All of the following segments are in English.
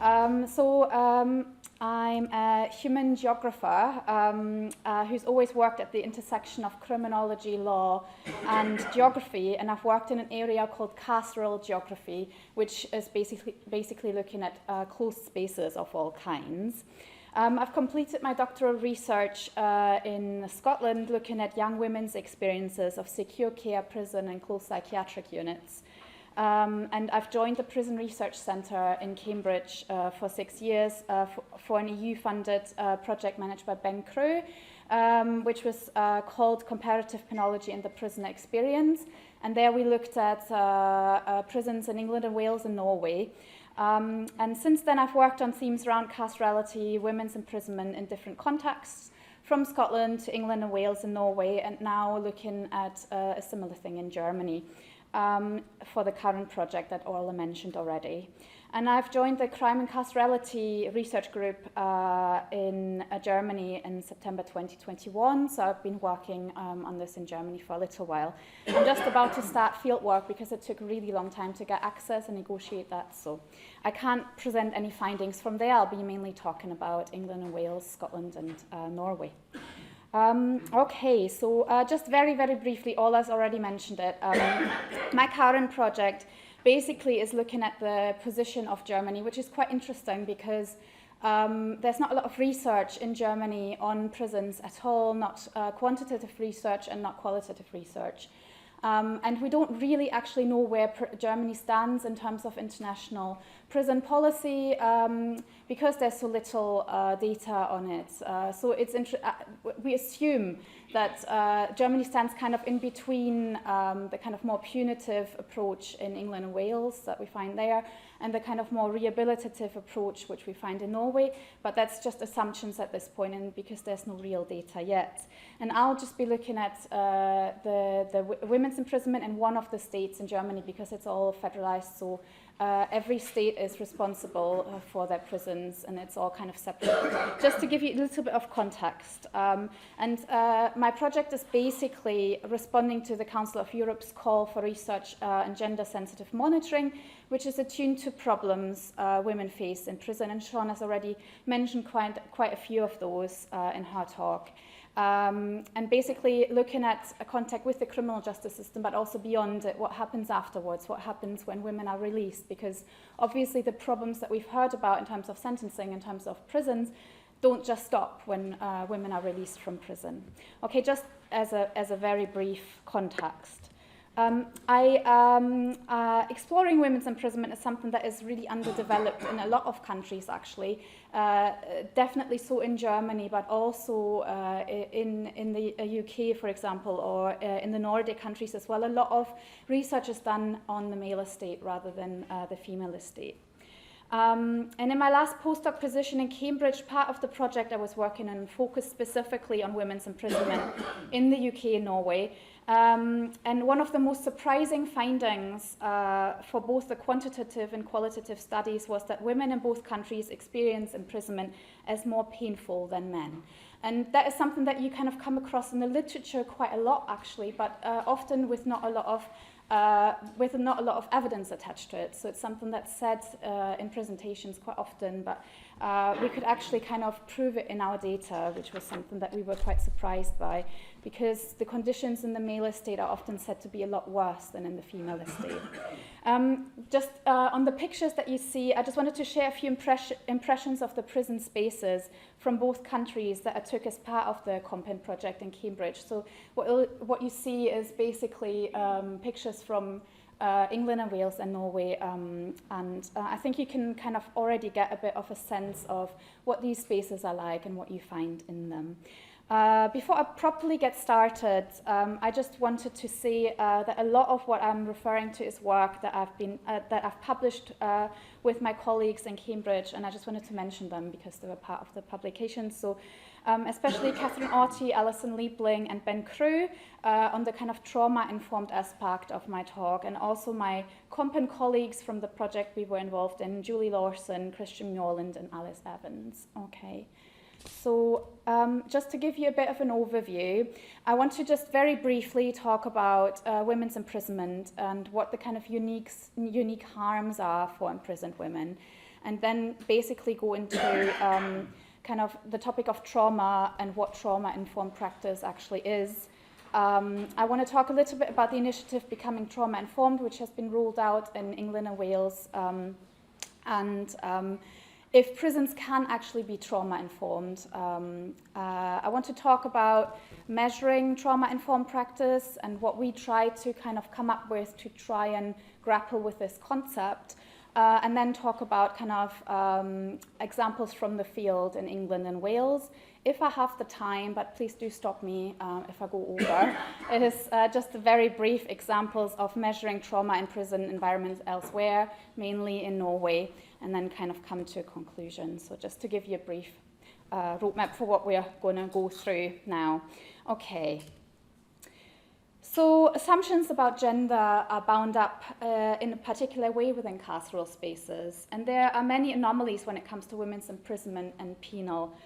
I'm a human geographer who's always worked at the intersection of criminology, law, and geography, and I've worked in an area called carceral geography, which is basically looking at closed spaces of all kinds. I've completed my doctoral research in Scotland, looking at young women's experiences of secure care, prison, and closed psychiatric units. And I've joined the Prison Research Centre in Cambridge for 6 years for an EU-funded project managed by Ben Crew, which was called Comparative Penology and the Prison Experience. And there we looked at prisons in England and Wales and Norway. And since then I've worked on themes around carcerality, women's imprisonment in different contexts, from Scotland to England and Wales and Norway, and now looking at a similar thing in Germany. For the current project that Orla mentioned already. And I've joined the Crime and Carcerality Research Group in Germany in September 2021, so I've been working on this in Germany for a little while. I'm just about to start field work because it took a really long time to get access and negotiate that, so I can't present any findings from there. I'll be mainly talking about England and Wales, Scotland and Norway. Okay, so just very, very briefly, Ola's already mentioned it. My current project basically is looking at the position of Germany, which is quite interesting because there's not a lot of research in Germany on prisons at all, not quantitative research and not qualitative research. And we don't really actually know where Germany stands in terms of international prison policy because there's so little data on it. So it's we assume that Germany stands kind of in between the kind of more punitive approach in England and Wales that we find there and the kind of more rehabilitative approach which we find in Norway, but that's just assumptions at this point and because there's no real data yet. And I'll just be looking at the women's imprisonment in one of the states in Germany because it's all federalized, so every state is responsible for their prisons and it's all kind of separate. Just to give you a little bit of context. My project is basically responding to the Council of Europe's call for research and gender-sensitive monitoring, which is attuned to problems women face in prison. And Shona has already mentioned quite a few of those in her talk. And basically looking at a contact with the criminal justice system, but also beyond it, what happens afterwards, what happens when women are released, because obviously the problems that we've heard about in terms of sentencing, in terms of prisons, don't just stop when women are released from prison. Okay, just as a very brief context. Exploring women's imprisonment is something that is really underdeveloped in a lot of countries, actually. Definitely so in Germany, but also in the UK, for example, or in the Nordic countries as well. A lot of research is done on the male estate rather than the female estate. And in my last postdoc position in Cambridge, part of the project I was working on focused specifically on women's imprisonment in the UK and Norway. And one of the most surprising findings for both the quantitative and qualitative studies was that women in both countries experience imprisonment as more painful than men. And that is something that you kind of come across in the literature quite a lot, actually, but often with not a lot of evidence attached to it. So it's something that's said in presentations quite often, but we could actually kind of prove it in our data, which was something that we were quite surprised by, because the conditions in the male estate are often said to be a lot worse than in the female estate. Just on the pictures that you see, I just wanted to share a few impressions of the prison spaces from both countries that I took as part of the Compen project in Cambridge. So what you see is basically pictures from England and Wales and Norway, and I think you can kind of already get a bit of a sense of what these spaces are like and what you find in them. Before I properly get started, I just wanted to say that a lot of what I'm referring to is work that I've published with my colleagues in Cambridge, and I just wanted to mention them because they were part of the publication. So especially Catherine Auty, Alison Liebling, and Ben Crew on the kind of trauma-informed aspect of my talk, and also my Compen colleagues from the project we were involved in, Julie Lawson, Christian Mjorland, and Alice Evans. Okay. So just to give you a bit of an overview, I want to just very briefly talk about women's imprisonment and what the kind of unique harms are for imprisoned women. and then basically go into kind of the topic of trauma and what trauma-informed practice actually is. I want to talk a little bit about the initiative Becoming Trauma-Informed, which has been rolled out in England and Wales, and if prisons can actually be trauma-informed. I want to talk about measuring trauma-informed practice and what we try to kind of come up with to try and grapple with this concept, and then talk about kind of examples from the field in England and Wales. If I have the time, but please do stop me if I go over. It is just very brief examples of measuring trauma in prison environments elsewhere, mainly in Norway, and then kind of come to a conclusion. So just to give you a brief roadmap for what we're going to go through now. Okay. So assumptions about gender are bound up in a particular way within carceral spaces, and there are many anomalies when it comes to women's imprisonment and penal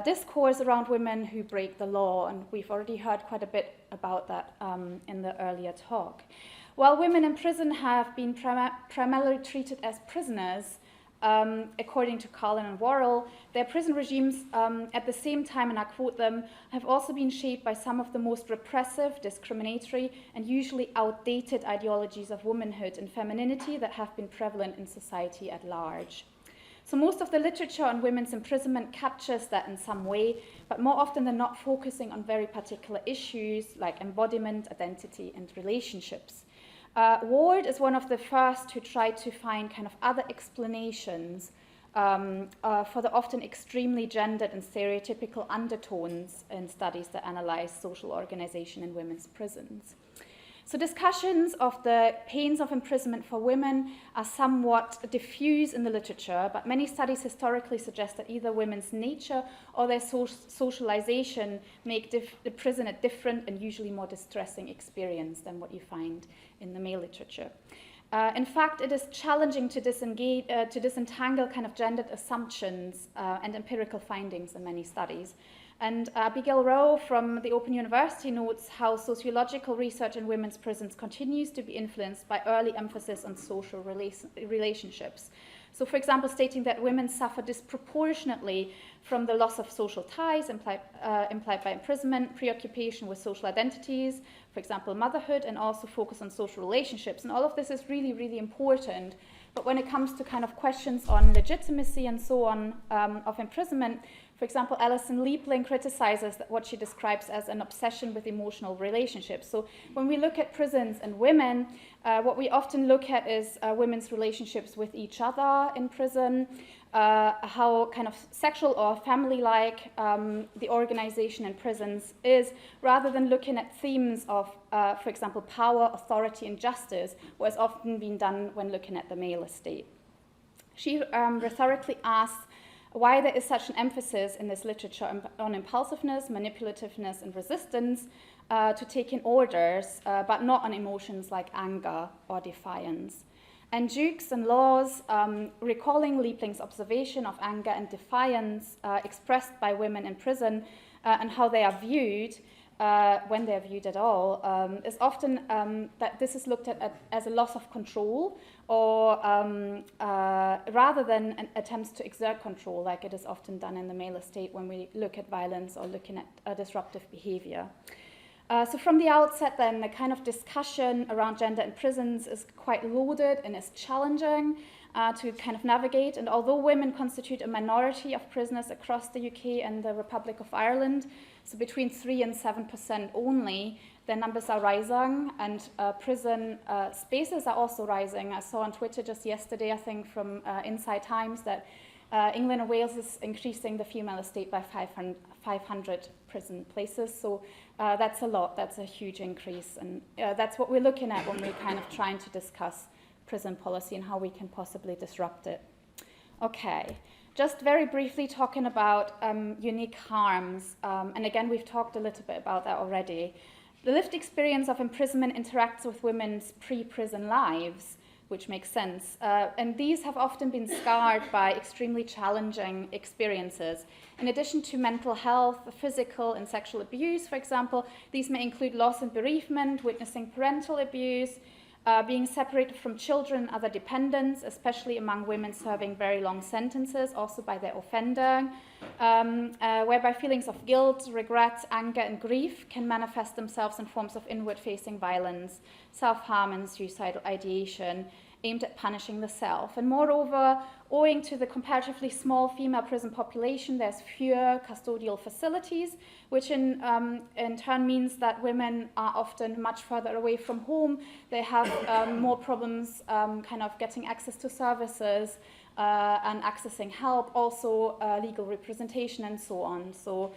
discourse around women who break the law, and we've already heard quite a bit about that in the earlier talk. While women in prison have been primarily treated as prisoners, according to Carlin and Worrell, their prison regimes at the same time, and I quote them, have also been shaped by some of the most repressive, discriminatory, and usually outdated ideologies of womanhood and femininity that have been prevalent in society at large. So most of the literature on women's imprisonment captures that in some way, but more often than not focusing on very particular issues like embodiment, identity, and relationships. Ward is one of the first who tried to find kind of other explanations for the often extremely gendered and stereotypical undertones in studies that analyze social organization in women's prisons. So discussions of the pains of imprisonment for women are somewhat diffuse in the literature, but many studies historically suggest that either women's nature or their socialization make the prison a different and usually more distressing experience than what you find in the male literature. In fact, it is challenging to disentangle kind of gendered assumptions and empirical findings in many studies. And Abigail Rowe from the Open University notes how sociological research in women's prisons continues to be influenced by early emphasis on social relationships. So, for example, stating that women suffer disproportionately from the loss of social ties implied by imprisonment, preoccupation with social identities, for example, motherhood, and also focus on social relationships. And all of this is really, really important. But when it comes to kind of questions on legitimacy and so on of imprisonment, for example, Alison Liebling criticizes what she describes as an obsession with emotional relationships. So when we look at prisons and women, what we often look at is women's relationships with each other in prison, how kind of sexual or family-like the organization in prisons is, rather than looking at themes of, for example, power, authority, and justice, what has often been done when looking at the male estate. She rhetorically asks why there is such an emphasis in this literature on impulsiveness, manipulativeness, and resistance to taking orders, but not on emotions like anger or defiance. And Jukes and Laws, recalling Liebling's observation of anger and defiance expressed by women in prison and how they are viewed, when they are viewed at all, is often that this is looked at as a loss of control, or rather than attempts to exert control, like it is often done in the male estate when we look at violence or looking at disruptive behavior. So from the outset then, the kind of discussion around gender in prisons is quite loaded and is challenging to kind of navigate. And although women constitute a minority of prisoners across the UK and the Republic of Ireland, so between 3 and 7% only, their numbers are rising, and prison spaces are also rising. I saw on Twitter just yesterday, I think, from Inside Times, that England and Wales is increasing the female estate by 500 prison places. So that's a lot, that's a huge increase. And that's what we're looking at when we're kind of trying to discuss prison policy and how we can possibly disrupt it. Okay, just very briefly talking about unique harms. And again, we've talked a little bit about that already. The lived experience of imprisonment interacts with women's pre-prison lives, which makes sense. And these have often been scarred by extremely challenging experiences. In addition to mental health, physical and sexual abuse, for example, these may include loss and bereavement, witnessing parental abuse, being separated from children and other dependents, especially among women serving very long sentences, also by their offender, whereby feelings of guilt, regret, anger, and grief can manifest themselves in forms of inward-facing violence, self-harm, and suicidal ideation aimed at punishing the self. And moreover, owing to the comparatively small female prison population, there's fewer custodial facilities, which in turn means that women are often much further away from home. They have more problems kind of getting access to services and accessing help, also legal representation and so on. So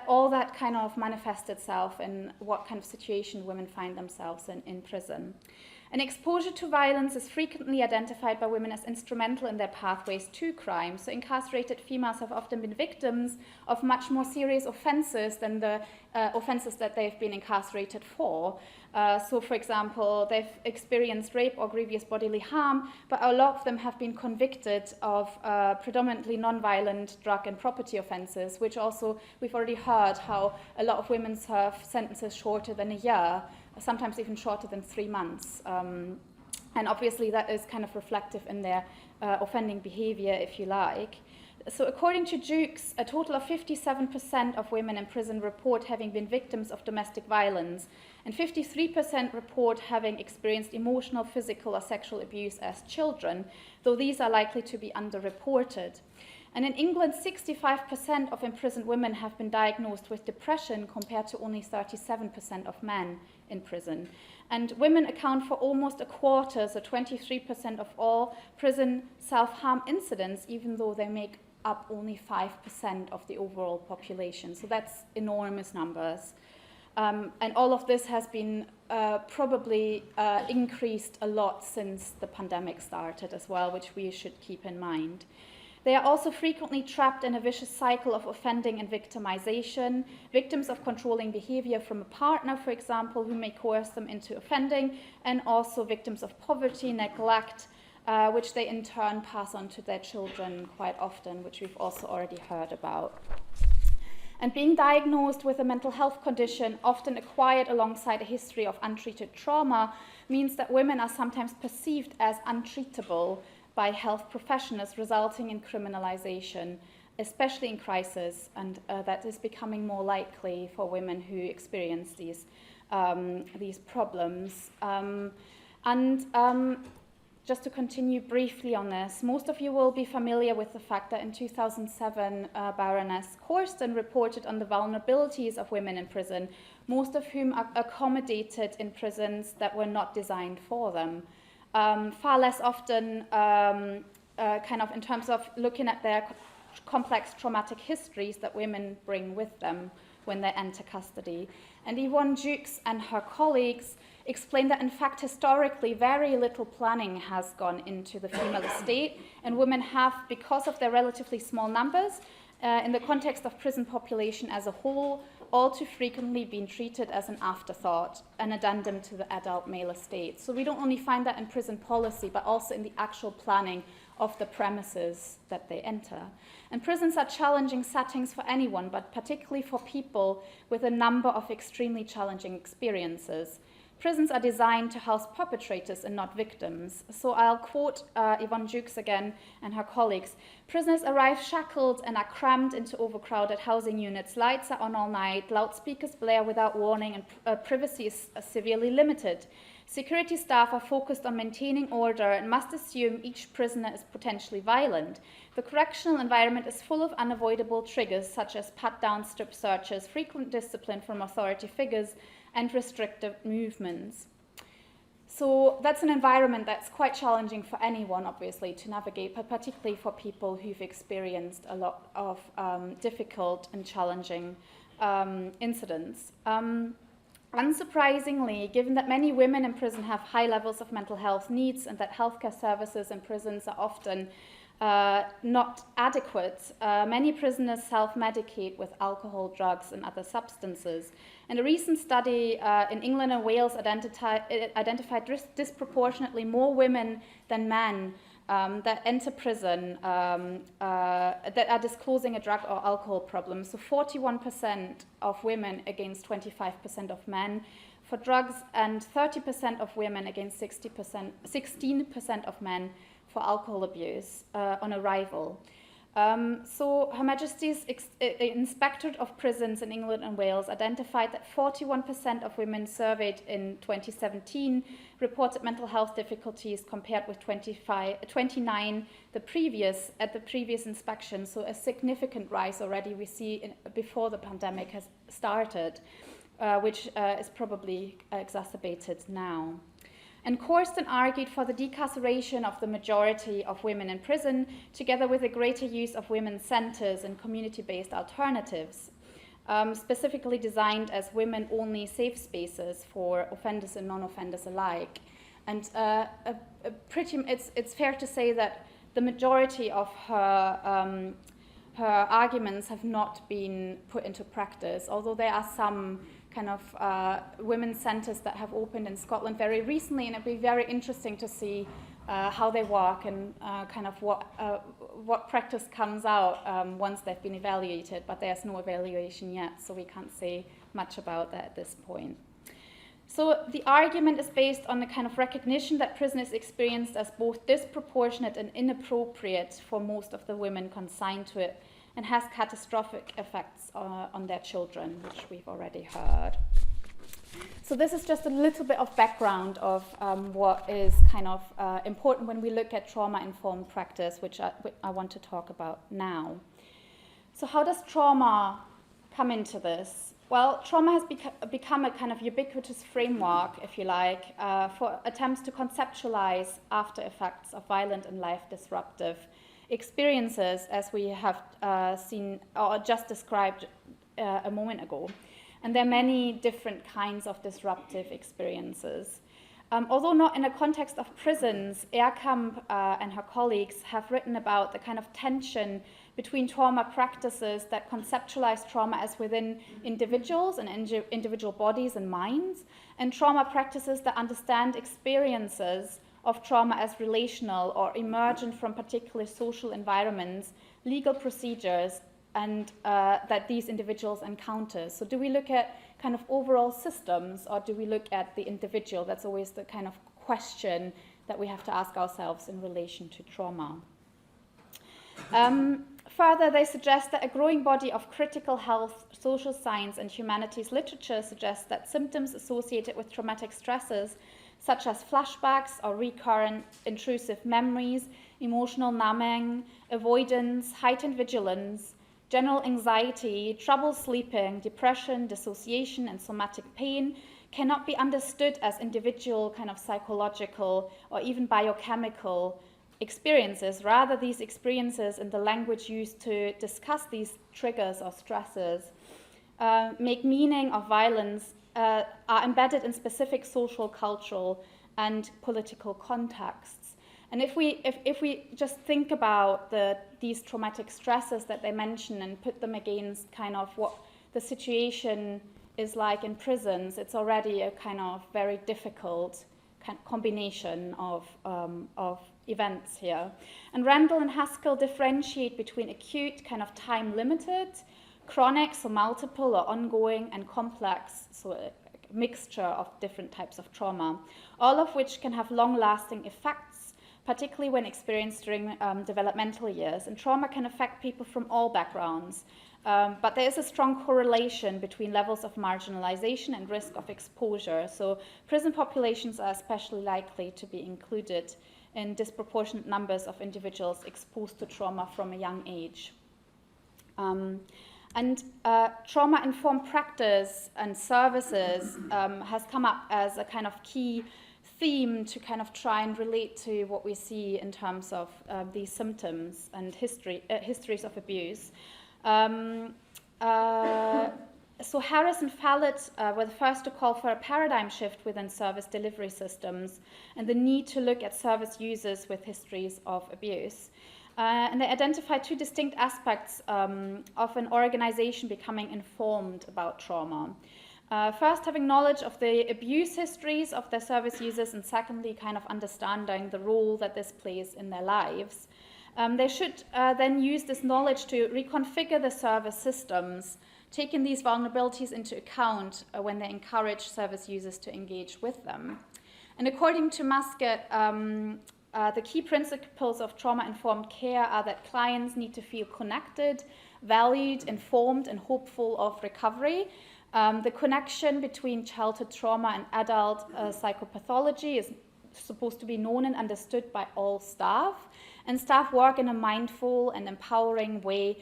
all that kind of manifests itself in what kind of situation women find themselves in prison. An exposure to violence is frequently identified by women as instrumental in their pathways to crime. So incarcerated females have often been victims of much more serious offences than the offences that they've been incarcerated for. So, for example, they've experienced rape or grievous bodily harm, but a lot of them have been convicted of predominantly non-violent drug and property offences, which also, we've already heard how a lot of women serve sentences shorter than a year, sometimes even shorter than 3 months. And obviously that is kind of reflective in their offending behavior, if you like. So according to Jukes, a total of 57% of women in prison report having been victims of domestic violence, and 53% report having experienced emotional, physical, or sexual abuse as children, though these are likely to be underreported. And in England, 65% of imprisoned women have been diagnosed with depression compared to only 37% of men in prison. And women account for almost a quarter, so 23% of all prison self-harm incidents, even though they make up only 5% of the overall population. So that's enormous numbers. And all of this has been probably increased a lot since the pandemic started as well, which we should keep in mind. They are also frequently trapped in a vicious cycle of offending and victimization, victims of controlling behavior from a partner, for example, who may coerce them into offending, and also victims of poverty, neglect, which they in turn pass on to their children quite often, which we've also already heard about. And being diagnosed with a mental health condition, often acquired alongside a history of untreated trauma, means that women are sometimes perceived as untreatable by health professionals, resulting in criminalization, especially in crisis, and that is becoming more likely for women who experience these problems. Just to continue briefly on this, most of you will be familiar with the fact that in 2007, Baroness Corsten reported on the vulnerabilities of women in prison, most of whom are accommodated in prisons that were not designed for them. Far less often, kind of in terms of looking at their complex traumatic histories that women bring with them when they enter custody. And Yvonne Jukes and her colleagues explain that, in fact, historically, very little planning has gone into the female estate, and women have, because of their relatively small numbers, in the context of prison population as a whole, all too frequently been treated as an afterthought, an addendum to the adult male estate. So we don't only find that in prison policy, but also in the actual planning of the premises that they enter. And prisons are challenging settings for anyone, but particularly for people with a number of extremely challenging experiences. Prisons are designed to house perpetrators and not victims. So I'll quote Yvonne Jukes again and her colleagues. Prisoners arrive shackled and are crammed into overcrowded housing units. Lights are on all night, loudspeakers blare without warning, and privacy is severely limited. Security staff are focused on maintaining order and must assume each prisoner is potentially violent. The correctional environment is full of unavoidable triggers such as pat-down, strip searches, frequent discipline from authority figures, and restrictive movements. So that's an environment that's quite challenging for anyone, obviously, to navigate, but particularly for people who've experienced a lot of difficult and challenging incidents. Unsurprisingly, given that many women in prison have high levels of mental health needs and that healthcare services in prisons are often not adequate, many prisoners self-medicate with alcohol, drugs, and other substances. And a recent study in England and Wales identified disproportionately more women than men that enter prison that are disclosing a drug or alcohol problem. So 41% of women against 25% of men, for drugs and 30% of women against 16% of men for alcohol abuse on arrival. So Her Majesty's Inspectorate of Prisons in England and Wales identified that 41% of women surveyed in 2017 reported mental health difficulties compared with 29 at the previous inspection. So a significant rise already we see before the pandemic has started, which is probably exacerbated now. And Corsten argued for the decarceration of the majority of women in prison, together with a greater use of women's centres and community-based alternatives, specifically designed as women-only safe spaces for offenders and non-offenders alike. And it's fair to say that the majority of her arguments have not been put into practice, although there are some kind of women's centres that have opened in Scotland very recently, and it'd be very interesting to see how they work and kind of what practice comes out once they've been evaluated, but there's no evaluation yet, so we can't say much about that at this point. So the argument is based on the kind of recognition that prison is experienced as both disproportionate and inappropriate for most of the women consigned to it, and has catastrophic effects on their children, which we've already heard. So this is just a little bit of background of what is kind of important when we look at trauma-informed practice, which I want to talk about now. So how does trauma come into this? Well, trauma has become a kind of ubiquitous framework, if you like, for attempts to conceptualize after effects of violent and life-disruptive experiences, as we have seen or just described a moment ago. And there are many different kinds of disruptive experiences. Although not in a context of prisons, Ehrkamp and her colleagues have written about the kind of tension between trauma practices that conceptualize trauma as within individuals and individual bodies and minds, and trauma practices that understand experiences of trauma as relational or emergent from particular social environments, legal procedures, and that these individuals encounter. So do we look at kind of overall systems, or do we look at the individual? That's always the kind of question that we have to ask ourselves in relation to trauma. Further, they suggest that a growing body of critical health, social science, and humanities literature suggests that symptoms associated with traumatic stresses, such as flashbacks or recurrent intrusive memories, emotional numbing, avoidance, heightened vigilance, general anxiety, trouble sleeping, depression, dissociation, and somatic pain cannot be understood as individual kind of psychological or even biochemical experiences. Rather, these experiences and the language used to discuss these triggers or stresses make meaning of violence are embedded in specific social, cultural, and political contexts. And if we just think about these traumatic stresses that they mention and put them against kind of what the situation is like in prisons, it's already a kind of very difficult combination of events here. And Randall and Haskell differentiate between acute, kind of time-limited, chronic, so multiple or ongoing, and complex, so a mixture of different types of trauma, all of which can have long-lasting effects, particularly when experienced during developmental years. And trauma can affect people from all backgrounds, but there is a strong correlation between levels of marginalization and risk of exposure. So prison populations are especially likely to be included in disproportionate numbers of individuals exposed to trauma from a young age. And trauma-informed practice and services has come up as a kind of key theme to kind of try and relate to what we see in terms of these symptoms and histories of abuse. So Harris and Fallett were the first to call for a paradigm shift within service delivery systems and the need to look at service users with histories of abuse. And they identified two distinct aspects of an organization becoming informed about trauma. First, having knowledge of the abuse histories of their service users, and secondly, kind of understanding the role that this plays in their lives. They should then use this knowledge to reconfigure the service systems taking these vulnerabilities into account when they encourage service users to engage with them. And according to Muscat, the key principles of trauma-informed care are that clients need to feel connected, valued, informed, and hopeful of recovery. The connection between childhood trauma and adult psychopathology is supposed to be known and understood by all staff. And staff work in a mindful and empowering way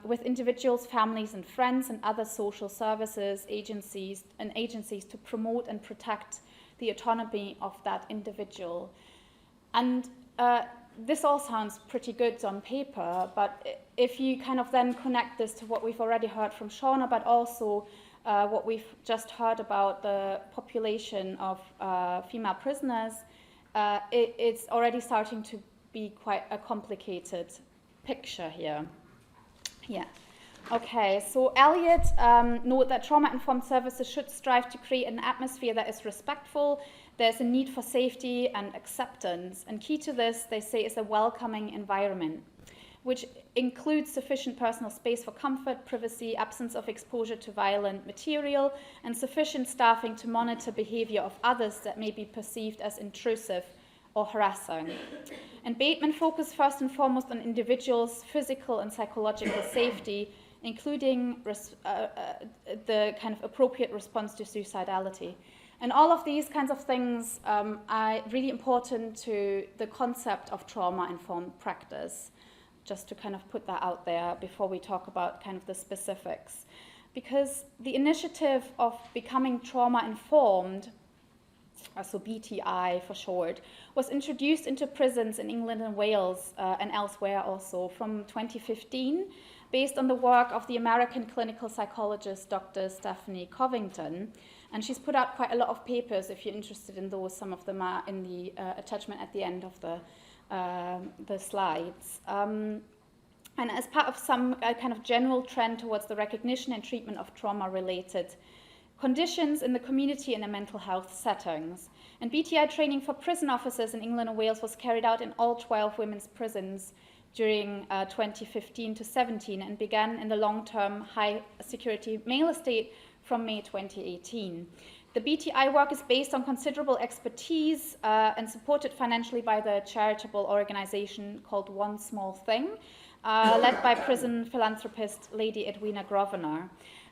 with individuals, families, and friends, and other social services, agencies to promote and protect the autonomy of that individual. And this all sounds pretty good on paper, but if you kind of then connect this to what we've already heard from Shona, but also what we've just heard about the population of female prisoners, it's already starting to be quite a complicated picture here. Yeah. Okay, so Elliot note that trauma-informed services should strive to create an atmosphere that is respectful. There's a need for safety and acceptance, and key to this, they say, is a welcoming environment, which includes sufficient personal space for comfort, privacy, absence of exposure to violent material, and sufficient staffing to monitor behavior of others that may be perceived as intrusive or harassing. And Bateman focused first and foremost on individuals' physical and psychological safety, including the kind of appropriate response to suicidality. And all of these kinds of things are really important to the concept of trauma-informed practice, just to kind of put that out there before we talk about kind of the specifics. Because the initiative of becoming trauma-informed, so BTI for short, was introduced into prisons in England and Wales and elsewhere also from 2015, based on the work of the American clinical psychologist Dr. Stephanie Covington. And she's put out quite a lot of papers. If you're interested in those, some of them are in the attachment at the end of the slides. And as part of some kind of general trend towards the recognition and treatment of trauma-related conditions in the community and in mental health settings. And BTI training for prison officers in England and Wales was carried out in all 12 women's prisons during 2015 to 17 and began in the long-term high-security male estate from May 2018. The BTI work is based on considerable expertise and supported financially by the charitable organization called One Small Thing, led by prison philanthropist Lady Edwina Grosvenor.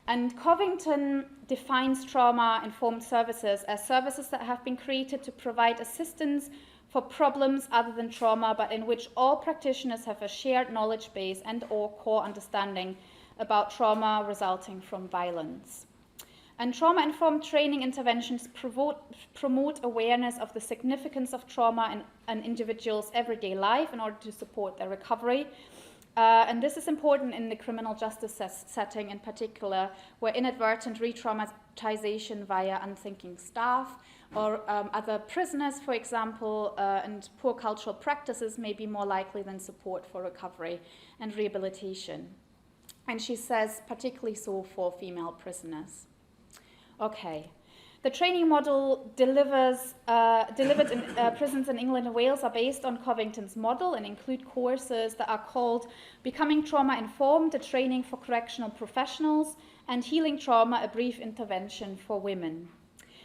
And Covington defines trauma-informed services as services that have been created to provide assistance for problems other than trauma, but in which all practitioners have a shared knowledge base and/or core understanding about trauma resulting from violence. And trauma-informed training interventions promote awareness of the significance of trauma in an individual's everyday life in order to support their recovery. And this is important in the criminal justice setting in particular, where inadvertent re-traumatization via unthinking staff or other prisoners, for example, and poor cultural practices may be more likely than support for recovery and rehabilitation. And she says particularly so for female prisoners. Okay. The training model delivered in prisons in England and Wales are based on Covington's model and include courses that are called Becoming Trauma-Informed, a training for correctional professionals, and Healing Trauma, a brief intervention for women.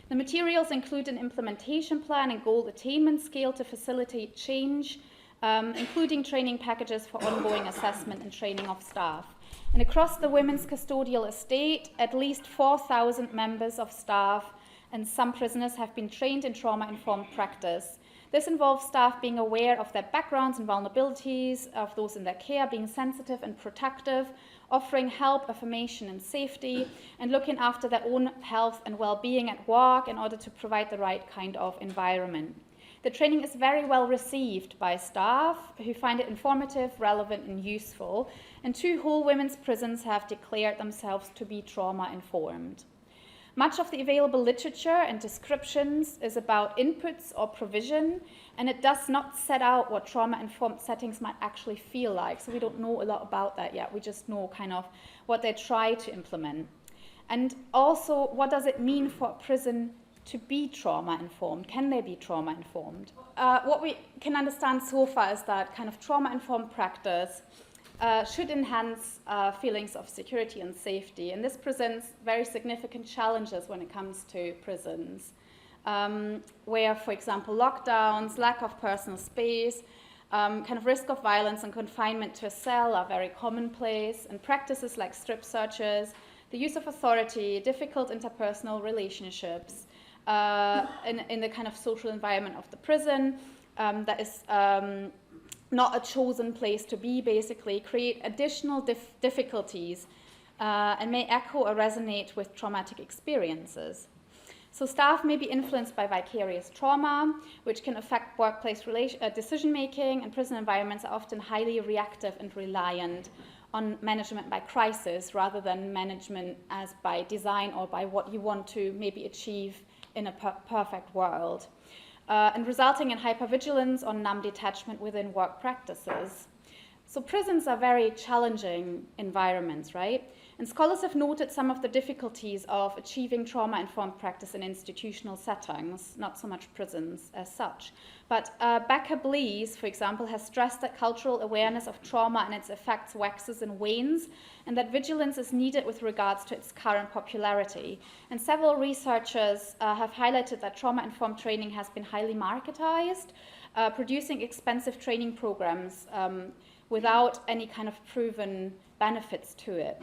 The materials include an implementation plan and goal attainment scale to facilitate change, including training packages for ongoing assessment and training of staff. And across the women's custodial estate, at least 4,000 members of staff and some prisoners have been trained in trauma-informed practice. This involves staff being aware of their backgrounds and vulnerabilities of those in their care, being sensitive and protective, offering help, affirmation, and safety, and looking after their own health and well-being at work in order to provide the right kind of environment. The training is very well received by staff who find it informative, relevant, and useful, and 2 whole women's prisons have declared themselves to be trauma-informed. Much of the available literature and descriptions is about inputs or provision, and it does not set out what trauma-informed settings might actually feel like. So we don't know a lot about that yet. We just know kind of what they try to implement. And also, what does it mean for a prison to be trauma-informed? Can they be trauma-informed? What we can understand so far is that kind of trauma-informed practice should enhance feelings of security and safety. And this presents very significant challenges when it comes to prisons, where, for example, lockdowns, lack of personal space, kind of risk of violence and confinement to a cell are very commonplace, and practices like strip searches, the use of authority, difficult interpersonal relationships in the kind of social environment of the prison that is not a chosen place to be, basically, create additional difficulties and may echo or resonate with traumatic experiences. So staff may be influenced by vicarious trauma, which can affect workplace decision-making, and prison environments are often highly reactive and reliant on management by crisis rather than management as by design or by what you want to maybe achieve in a perfect world, and resulting in hypervigilance or numb detachment within work practices. So prisons are very challenging environments, right? And scholars have noted some of the difficulties of achieving trauma-informed practice in institutional settings, not so much prisons as such. But Becca Blees, for example, has stressed that cultural awareness of trauma and its effects waxes and wanes, and that vigilance is needed with regards to its current popularity. And several researchers have highlighted that trauma-informed training has been highly marketized, producing expensive training programs without any kind of proven benefits to it.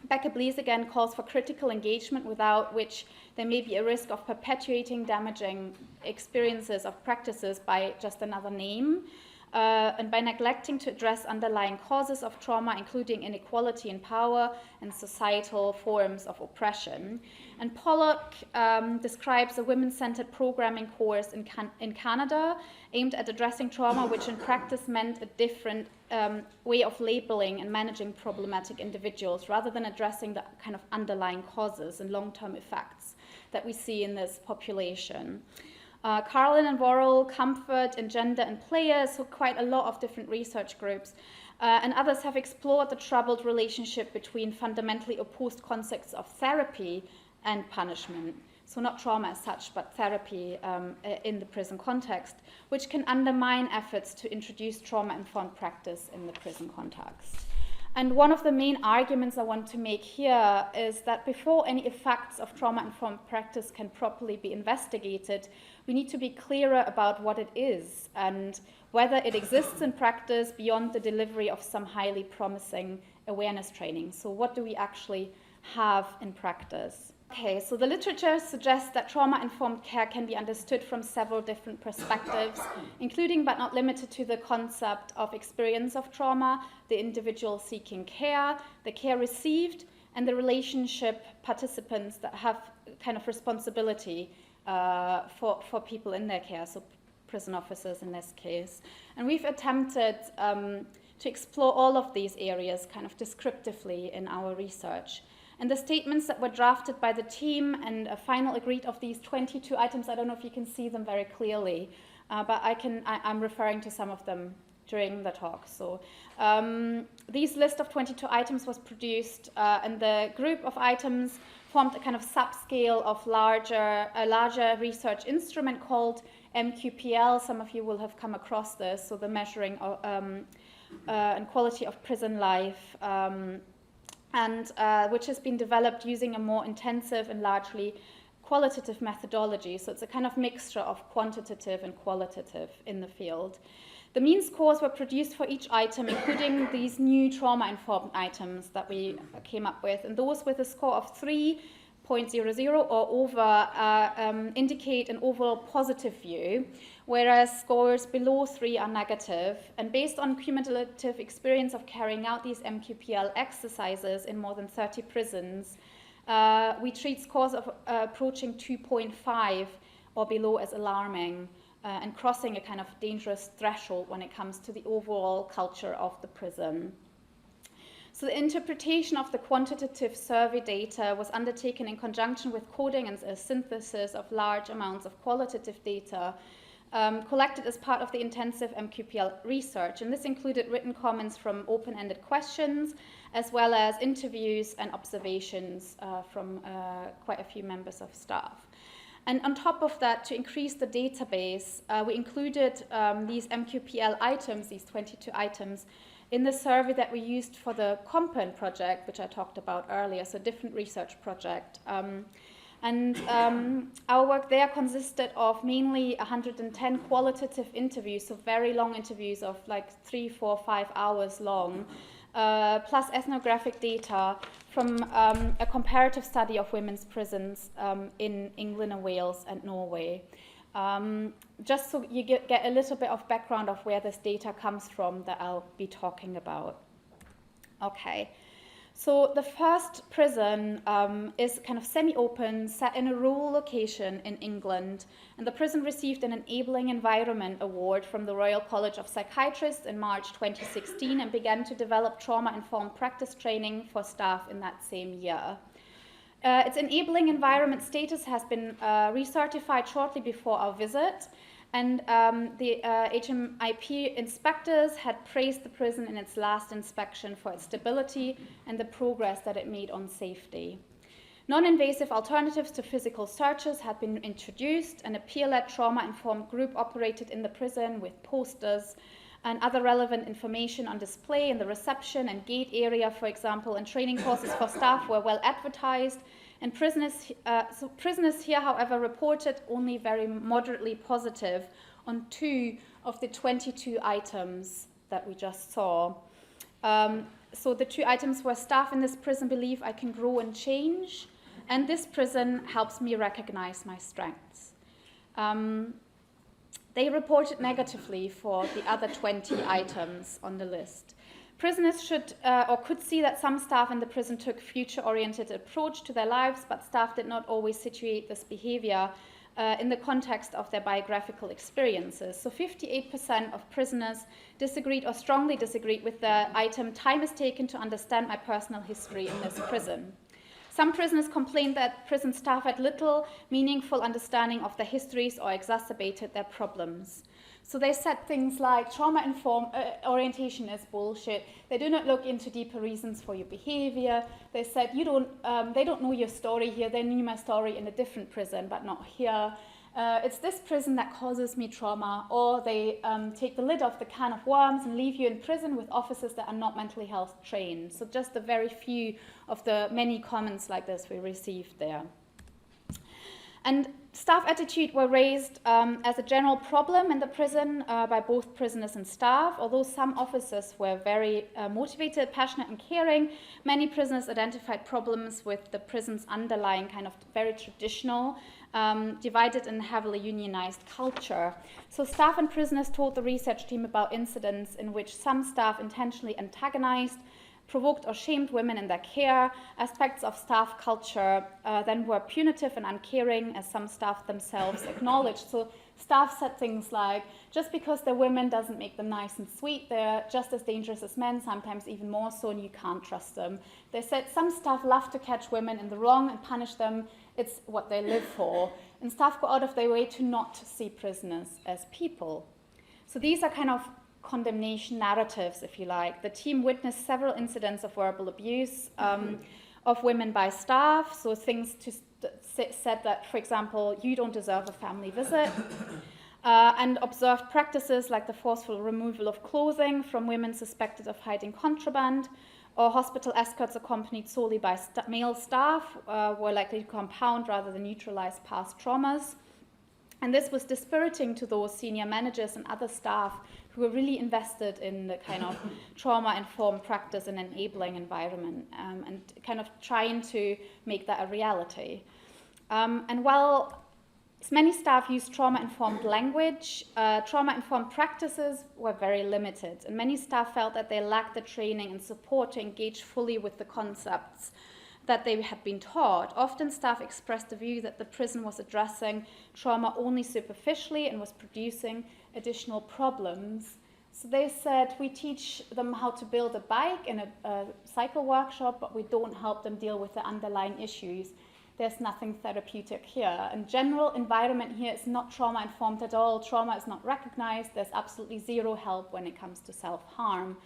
Becca Blees again calls for critical engagement, without which there may be a risk of perpetuating damaging experiences of practices by just another name, and by neglecting to address underlying causes of trauma, including inequality in power and societal forms of oppression. And Pollock describes a women-centered programming course in Canada aimed at addressing trauma, which in practice meant a different way of labeling and managing problematic individuals, rather than addressing the kind of underlying causes and long-term effects that we see in this population. Carlin and Worrell, Comfort and Gender and Players, so quite a lot of different research groups, and others have explored the troubled relationship between fundamentally opposed concepts of therapy and punishment. So not trauma as such, but therapy in the prison context, which can undermine efforts to introduce trauma-informed practice in the prison context. And one of the main arguments I want to make here is that before any effects of trauma-informed practice can properly be investigated, we need to be clearer about what it is and whether it exists in practice beyond the delivery of some highly promising awareness training. So what do we actually have in practice? Okay, so the literature suggests that trauma-informed care can be understood from several different perspectives, including but not limited to the concept of experience of trauma, the individual seeking care, the care received, and the relationship participants that have kind of responsibility for people in their care, so prison officers in this case. And we've attempted to explore all of these areas kind of descriptively in our research. And the statements that were drafted by the team and a final agreed of these 22 items, I don't know if you can see them very clearly, but I'm referring to some of them during the talk. So these list of 22 items was produced, and the group of items formed a kind of subscale of a larger research instrument called MQPL. Some of you will have come across this, so the measuring of, and quality of prison life, and which has been developed using a more intensive and largely qualitative methodology. So it's a kind of mixture of quantitative and qualitative in the field. The mean scores were produced for each item, including these new trauma-informed items that we came up with. And those with a score of 3.00 or over indicate an overall positive view, whereas scores below 3 are negative. And based on cumulative experience of carrying out these MQPL exercises in more than 30 prisons, we treat scores of approaching 2.5 or below as alarming, and crossing a kind of dangerous threshold when it comes to the overall culture of the prison. So the interpretation of the quantitative survey data was undertaken in conjunction with coding and a synthesis of large amounts of qualitative data collected as part of the intensive MQPL research. And this included written comments from open-ended questions, as well as interviews and observations from quite a few members of staff. And on top of that, to increase the database, we included these MQPL items, these 22 items, in the survey that we used for the Compound project, which I talked about earlier, so a different research project. Our work there consisted of mainly 110 qualitative interviews, so very long interviews of like 3, 4, 5 hours long, plus ethnographic data from a comparative study of women's prisons in England and Wales and Norway. Just so you get a little bit of background of where this data comes from that I'll be talking about. Okay, so the first prison is kind of semi-open, set in a rural location in England, and the prison received an Enabling Environment Award from the Royal College of Psychiatrists in March 2016 and began to develop trauma-informed practice training for staff in that same year. Its enabling environment status has been recertified shortly before our visit, and the HMIP inspectors had praised the prison in its last inspection for its stability and the progress that it made on safety. Non-invasive alternatives to physical searches had been introduced, and a peer-led trauma-informed group operated in the prison with posters and other relevant information on display in the reception and gate area, for example, and training courses for staff were well advertised. And prisoners here, however, reported only very moderately positive on 2 of the 22 items that we just saw. So the 2 items were: staff in this prison believe I can grow and change, and this prison helps me recognize my strengths. They reported negatively for the other 20 items on the list. Prisoners should or could see that some staff in the prison took future-oriented approach to their lives, but staff did not always situate this behavior in the context of their biographical experiences. So 58% of prisoners disagreed or strongly disagreed with the item, time is taken to understand my personal history in this prison. Some prisoners complained that prison staff had little meaningful understanding of their histories or exacerbated their problems. So they said things like trauma-informed orientation is bullshit. They do not look into deeper reasons for your behavior. They said they don't know your story here. They knew my story in a different prison, but not here. It's this prison that causes me trauma. Or they take the lid off the can of worms and leave you in prison with officers that are not mentally health trained. So just a very few of the many comments like this we received there. And staff attitude were raised as a general problem in the prison by both prisoners and staff. Although some officers were very motivated, passionate, and caring, many prisoners identified problems with the prison's underlying kind of very traditional, divided and heavily unionized culture. So staff and prisoners told the research team about incidents in which some staff intentionally antagonized, provoked or shamed women in their care. Aspects of staff culture then were punitive and uncaring, as some staff themselves acknowledged. So staff said things like, just because they're women doesn't make them nice and sweet. They're just as dangerous as men, sometimes even more so, and you can't trust them. They said some staff love to catch women in the wrong and punish them. It's what they live for. And staff go out of their way to not see prisoners as people. So these are kind of condemnation narratives, if you like. The team witnessed several incidents of verbal abuse of women by staff. So things said that, for example, you don't deserve a family visit, and observed practices like the forceful removal of clothing from women suspected of hiding contraband, or hospital escorts accompanied solely by male staff were likely to compound rather than neutralize past traumas. And this was dispiriting to those senior managers and other staff who were really invested in the kind of trauma-informed practice and enabling environment, and kind of trying to make that a reality. And while many staff used trauma-informed language, trauma-informed practices were very limited, and many staff felt that they lacked the training and support to engage fully with the concepts that they had been taught. Often staff expressed the view that the prison was addressing trauma only superficially and was producing additional problems. So they said, we teach them how to build a bike in a cycle workshop, but we don't help them deal with the underlying issues. There's nothing therapeutic here. And general environment here is not trauma-informed at all. Trauma is not recognized. There's absolutely zero help when it comes to self-harm.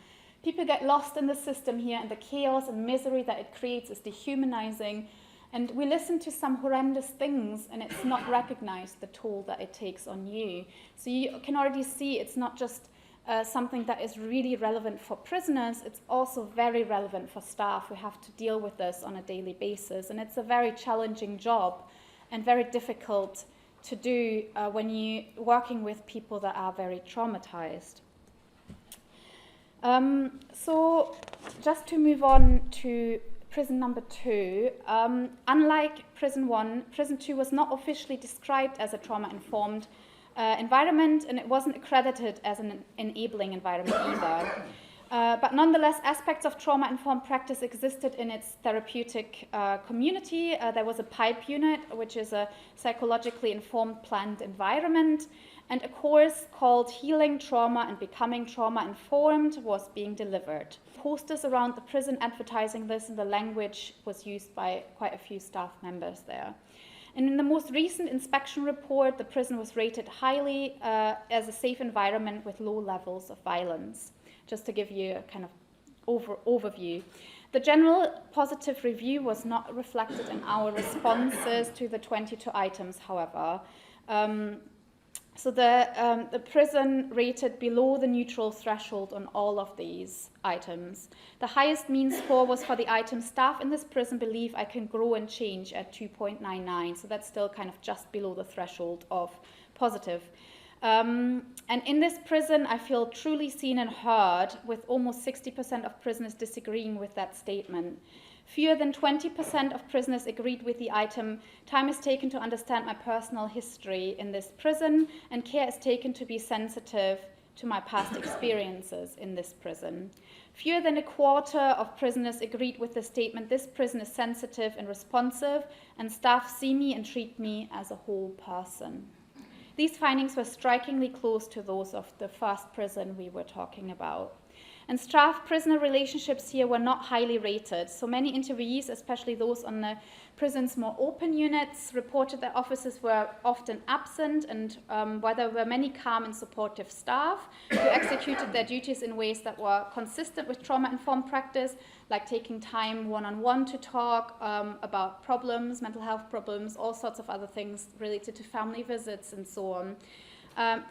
People get lost in the system here, and the chaos and misery that it creates is dehumanizing. And we listen to some horrendous things, and it's not recognized the toll that it takes on you. So you can already see it's not just something that is really relevant for prisoners, it's also very relevant for staff who have to deal with this on a daily basis. And it's a very challenging job and very difficult to do when you're working with people that are very traumatized. So just to move on to prison number 2, unlike prison 1, prison 2 was not officially described as a trauma-informed environment, and it wasn't accredited as an enabling environment either. But nonetheless, aspects of trauma-informed practice existed in its therapeutic community. There was a PIPE unit, which is a psychologically informed planned environment, and a course called Healing Trauma and Becoming Trauma-Informed was being delivered. Posters around the prison advertising this, and the language was used by quite a few staff members there. And in the most recent inspection report, the prison was rated highly as a safe environment with low levels of violence, just to give you a kind of overview. The general positive review was not reflected in our responses to the 22 items, however. So the prison rated below the neutral threshold on all of these items. The highest mean score was for the item staff in this prison believe I can grow and change at 2.99. So that's still kind of just below the threshold of positive. And in this prison, I feel truly seen and heard, with almost 60% of prisoners disagreeing with that statement. Fewer than 20% of prisoners agreed with the item, time is taken to understand my personal history in this prison, and care is taken to be sensitive to my past experiences in this prison. Fewer than a quarter of prisoners agreed with the statement, this prison is sensitive and responsive, and staff see me and treat me as a whole person. These findings were strikingly close to those of the first prison we were talking about. And staff-prisoner relationships here were not highly rated. So many interviewees, especially those on the prison's more open units, reported that officers were often absent, and while there were many calm and supportive staff who executed their duties in ways that were consistent with trauma-informed practice, like taking time one-on-one to talk about problems, mental health problems, all sorts of other things related to family visits and so on.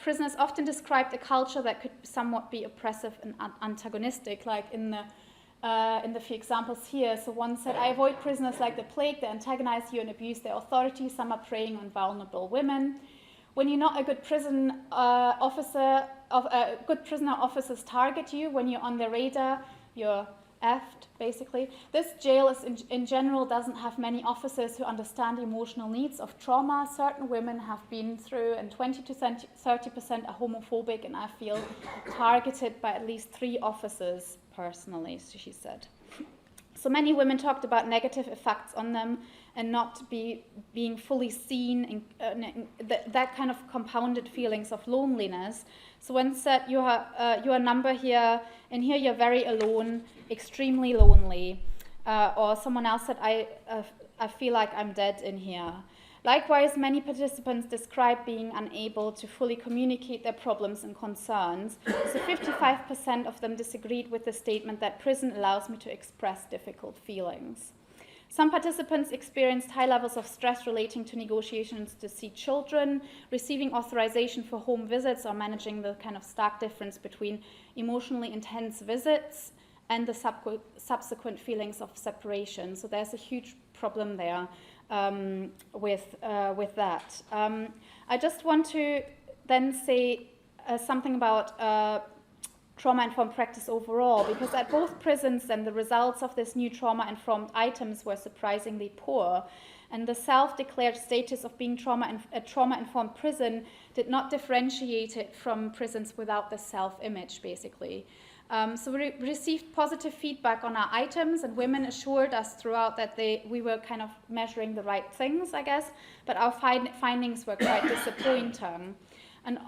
Prisoners often described a culture that could somewhat be oppressive and antagonistic, like in the few examples here. So one said, I avoid prisoners like the plague, they antagonize you and abuse their authority. Some are preying on vulnerable women. When you're not a good prison officer, good prisoner officers target you. When you're on their radar, you're effed, basically. This jail is in general doesn't have many officers who understand the emotional needs of trauma. Certain women have been through, and 20 to 30% are homophobic, and I feel targeted by at least 3 officers personally, she said. So many women talked about negative effects on them and not being fully seen, and that kind of compounded feelings of loneliness. So one said, you are a number here, and here you're very alone, extremely lonely. Or someone else said, I feel like I'm dead in here. Likewise, many participants described being unable to fully communicate their problems and concerns. So 55% of them disagreed with the statement that prison allows me to express difficult feelings. Some participants experienced high levels of stress relating to negotiations to see children, receiving authorization for home visits, or managing the kind of stark difference between emotionally intense visits and the subsequent feelings of separation. So there's a huge problem there with that. I just want to then say something about trauma-informed practice overall, because at both prisons then the results of this new trauma-informed items were surprisingly poor, and the self-declared status of being a trauma-informed prison did not differentiate it from prisons without the self-image, basically. So we received positive feedback on our items, and women assured us throughout that we were kind of measuring the right things, I guess, but our findings were quite disappointing. And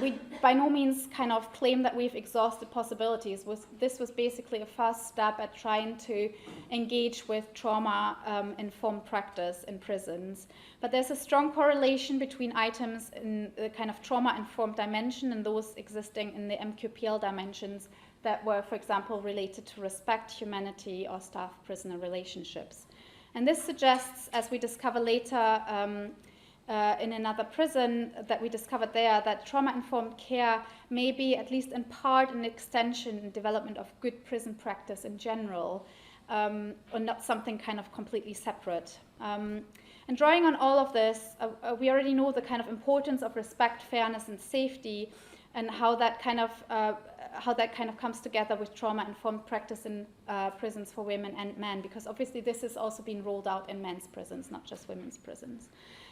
we by no means kind of claim that we've exhausted possibilities. This was basically a first step at trying to engage with trauma-informed practice in prisons. But there's a strong correlation between items in the kind of trauma-informed dimension and those existing in the MQPL dimensions that were, for example, related to respect, humanity, or staff-prisoner relationships. And this suggests, as we discover later, in another prison that we discovered there that trauma-informed care may be, at least in part, an extension and development of good prison practice in general, or not something kind of completely separate. And drawing on all of this, we already know the kind of importance of respect, fairness, and safety, and how that kind of comes together with trauma-informed practice in prisons for women and men, because obviously this is also being rolled out in men's prisons, not just women's prisons.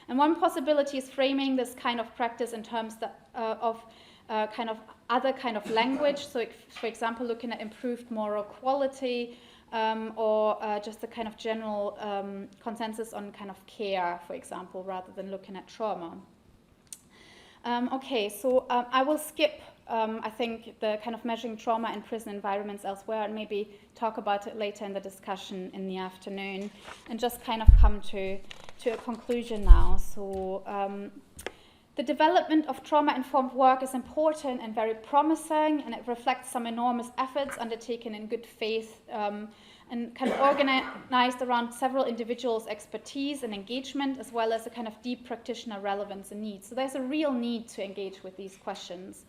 And one possibility is framing this kind of practice in terms of kind of other kind of language. So, for example, looking at improved moral quality, or just a kind of general consensus on kind of care, for example, rather than looking at trauma. Okay, so I will skip, I think, the kind of measuring trauma in prison environments elsewhere, and maybe talk about it later in the discussion in the afternoon, and just kind of come to a conclusion now. So the development of trauma-informed work is important and very promising, and it reflects some enormous efforts undertaken in good faith and kind of organized around several individuals' expertise and engagement, as well as a kind of deep practitioner relevance and need. So there's a real need to engage with these questions.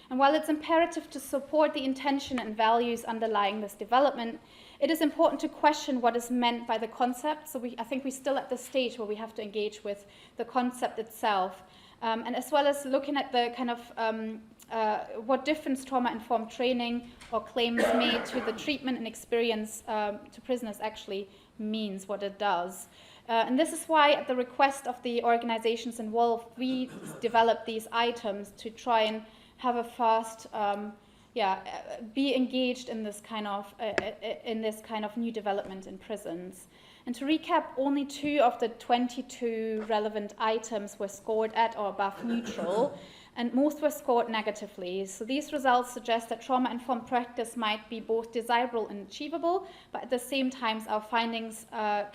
And while it's imperative to support the intention and values underlying this development, it is important to question what is meant by the concept. So I think we're still at the stage where we have to engage with the concept itself. And as well as looking at the kind of what difference trauma-informed training or claims made to the treatment and experience to prisoners actually means, what it does. And this is why, at the request of the organizations involved, we developed these items to try and have a fast, be engaged in this kind of new development in prisons. And to recap, only 2 of the 22 relevant items were scored at or above neutral, and most were scored negatively. So these results suggest that trauma-informed practice might be both desirable and achievable, but at the same time, our findings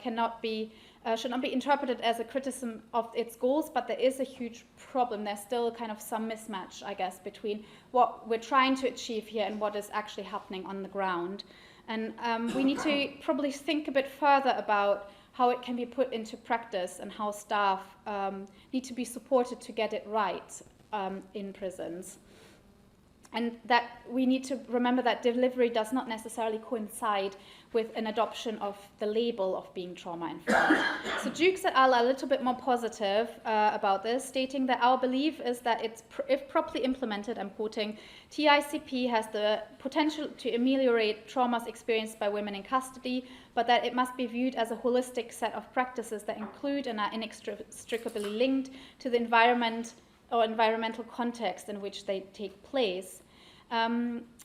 should not be interpreted as a criticism of its goals, but there is a huge problem. There's still kind of some mismatch, I guess, between what we're trying to achieve here and what is actually happening on the ground. And we need to probably think a bit further about how it can be put into practice and how staff need to be supported to get it right in prisons. And that we need to remember that delivery does not necessarily coincide with an adoption of the label of being trauma-informed. So Jukes et al. Are a little bit more positive about this, stating that our belief is that if properly implemented, I'm quoting, TICP has the potential to ameliorate traumas experienced by women in custody, but that it must be viewed as a holistic set of practices that include and are inextricably linked to the environment or environmental context in which they take place.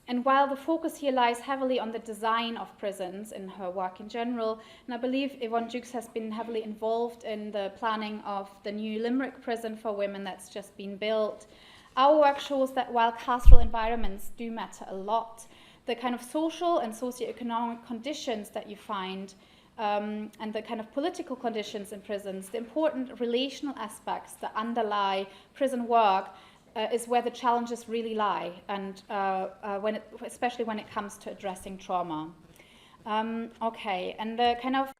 And while the focus here lies heavily on the design of prisons in her work in general, and I believe Yvonne Jukes has been heavily involved in the planning of the new Limerick prison for women that's just been built, our work shows that while carceral environments do matter a lot, the kind of social and socioeconomic conditions that you find and the kind of political conditions in prisons, the important relational aspects that underlie prison work is where the challenges really lie, and especially when it comes to addressing trauma. Okay, and the kind of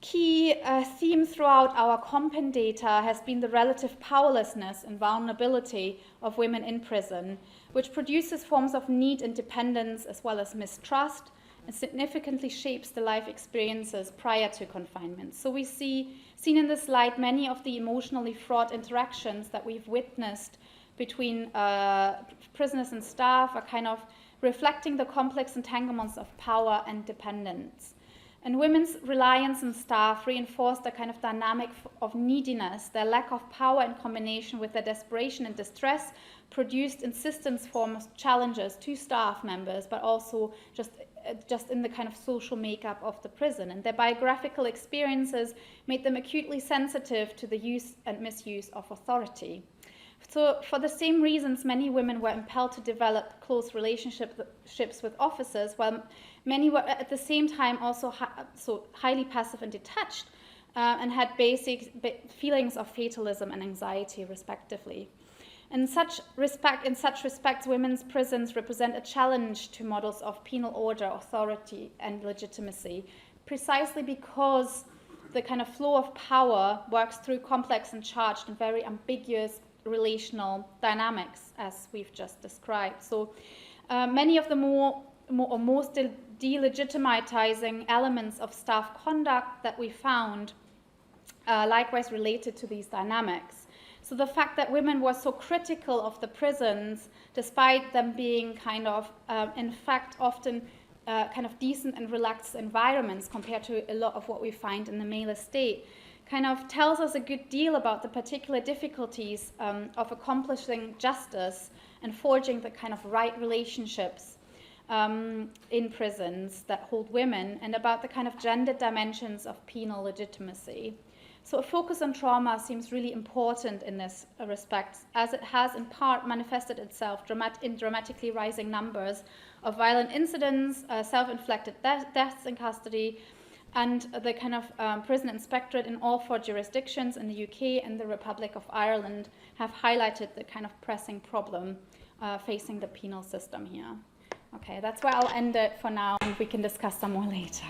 key theme throughout our Compen data has been the relative powerlessness and vulnerability of women in prison, which produces forms of need and dependence as well as mistrust, and significantly shapes the life experiences prior to confinement. So we seen in this slide many of the emotionally fraught interactions that we've witnessed between prisoners and staff are kind of reflecting the complex entanglements of power and dependence. And women's reliance on staff reinforced the kind of dynamic of neediness. Their lack of power in combination with their desperation and distress produced insistence forms challenges to staff members, but also just in the kind of social makeup of the prison. And their biographical experiences made them acutely sensitive to the use and misuse of authority. So for the same reasons, many women were impelled to develop close relationships with officers, while many were at the same time also highly passive and detached and had basic feelings of fatalism and anxiety, respectively. In such respects, women's prisons represent a challenge to models of penal order, authority, and legitimacy, precisely because the kind of flow of power works through complex and charged and very ambiguous relational dynamics, as we've just described. So many of the most delegitimizing elements of staff conduct that we found likewise related to these dynamics. So the fact that women were so critical of the prisons, despite them being kind of, in fact, often kind of decent and relaxed environments compared to a lot of what we find in the male estate, kind of tells us a good deal about the particular difficulties of accomplishing justice and forging the kind of right relationships in prisons that hold women, and about the kind of gendered dimensions of penal legitimacy. So a focus on trauma seems really important in this respect, as it has in part manifested itself in dramatically rising numbers of violent incidents, self-inflicted deaths in custody, and the kind of prison inspectorate in all 4 jurisdictions in the UK and the Republic of Ireland have highlighted the kind of pressing problem facing the penal system here. Okay, that's where I'll end it for now, and we can discuss some more later.